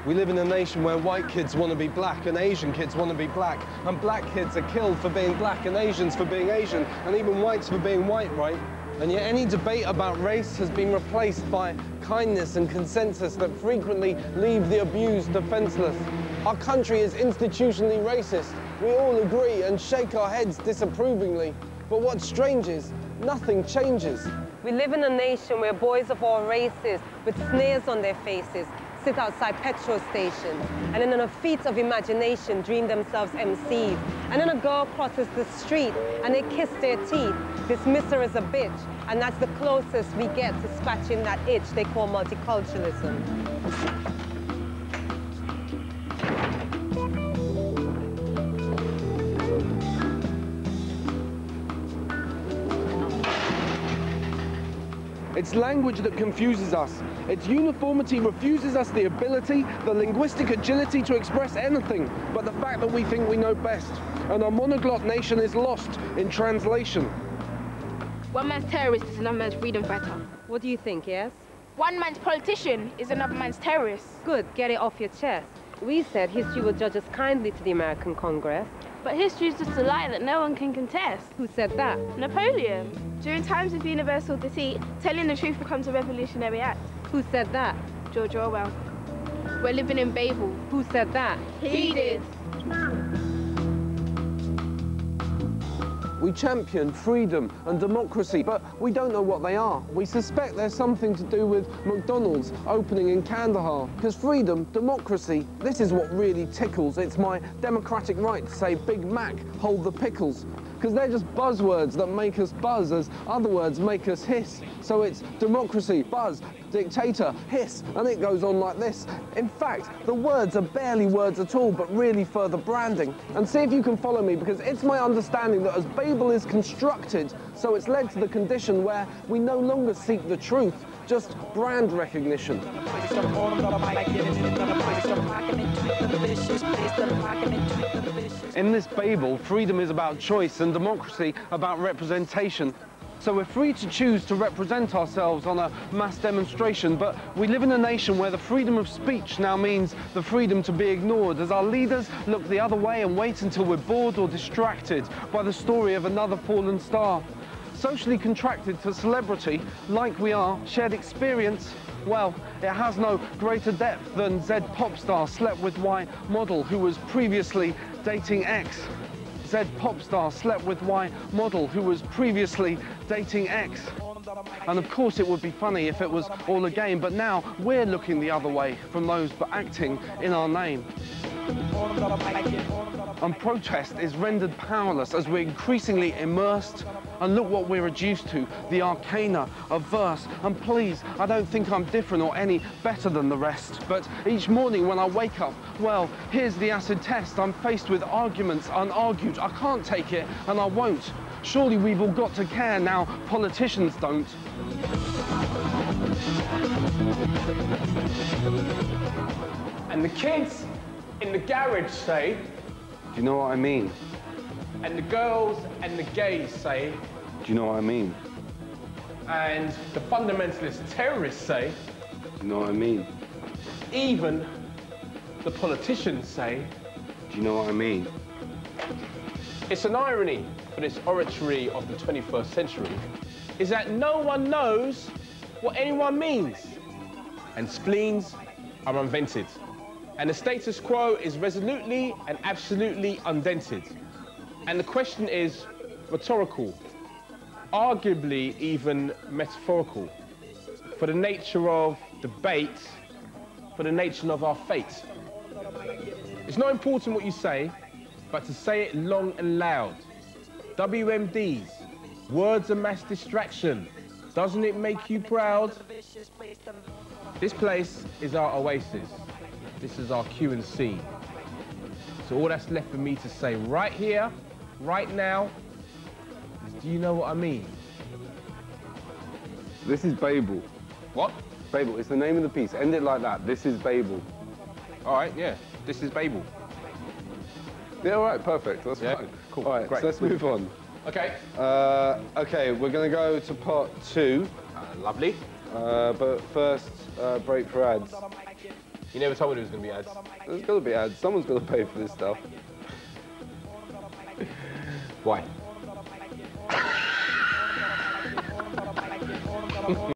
We live in a nation where white kids want to be black and Asian kids want to be black, and black kids are killed for being black and Asians for being Asian, and even whites for being white, right? And yet any debate about race has been replaced by kindness and consensus that frequently leave the abused defenseless. Our country is institutionally racist. We all agree and shake our heads disapprovingly. But what's strange is, nothing changes. We live in a nation where boys of all races, with sneers on their faces, sit outside petrol stations and in a feat of imagination dream themselves MCs. And then a girl crosses the street and they kiss their teeth, dismiss her as a bitch, and that's the closest we get to scratching that itch they call multiculturalism. It's language that confuses us. Its uniformity refuses us the ability, the linguistic agility to express anything but the fact that we think we know best. And our monoglot nation is lost in translation. One man's terrorist is another man's freedom fighter. What do you think, yes? One man's politician is another man's terrorist. Good, get it off your chest. We said history will judge us kindly to the American Congress. But history is just a lie that no one can contest. Who said that? Napoleon. During times of universal deceit, telling the truth becomes a revolutionary act. Who said that? George Orwell. We're living in Babel. Who said that? He did. We champion freedom and democracy, but we don't know what they are. We suspect there's something to do with McDonald's opening in Kandahar. Because freedom, democracy, this is what really tickles. It's my democratic right to say Big Mac, hold the pickles. Because they're just buzzwords that make us buzz as other words make us hiss. So it's democracy, buzz, dictator, hiss, and it goes on like this. In fact, the words are barely words at all, but really further branding. And see if you can follow me, because it's my understanding that as Babel is constructed, so it's led to the condition where we no longer seek the truth, just brand recognition. In this Babel, freedom is about choice and democracy about representation. So we're free to choose to represent ourselves on a mass demonstration, but we live in a nation where the freedom of speech now means the freedom to be ignored as our leaders look the other way and wait until we're bored or distracted by the story of another fallen star. Socially contracted to celebrity, like we are, shared experience, well, it has no greater depth than Z pop star slept with Y model who was previously dating X. Z pop star slept with Y model who was previously dating X. And of course it would be funny if it was all a game, but now we're looking the other way from those but acting in our name. And protest is rendered powerless as we're increasingly immersed. And look what we're reduced to, the arcana of verse. And please, I don't think I'm different or any better than the rest. But each morning when I wake up, well, here's the acid test. I'm faced with arguments unargued. I can't take it, and I won't. Surely we've all got to care now politicians don't. And the kids in the garage say, do you know what I mean? and the girls and the gays say, do you know what I mean? And the fundamentalist terrorists say, do you know what I mean? Even the politicians say, do you know what I mean? It's an irony for this oratory of the 21st century is that no one knows what anyone means. And spleens are invented. And the status quo is resolutely and absolutely undented. And the question is rhetorical, arguably even metaphorical, for the nature of debate, for the nature of our fate. It's not important what you say, but to say it long and loud. WMDs, words of mass distraction. Doesn't it make you proud? This place is our oasis. This is our Q&C. So all that's left for me to say right here, right now, is do you know what I mean? This is Babel. What? Babel, it's the name of the piece. End it like that. This is Babel. All right, yeah. This is Babel. Yeah, all right, perfect. That's fine. Cool. All right, Great. so let's move on. Okay. Okay, we're going to go to part 2. Lovely. But first, break for ads. You never told me there was going to be ads. There's got to be ads. Someone's got to pay for this stuff. Why?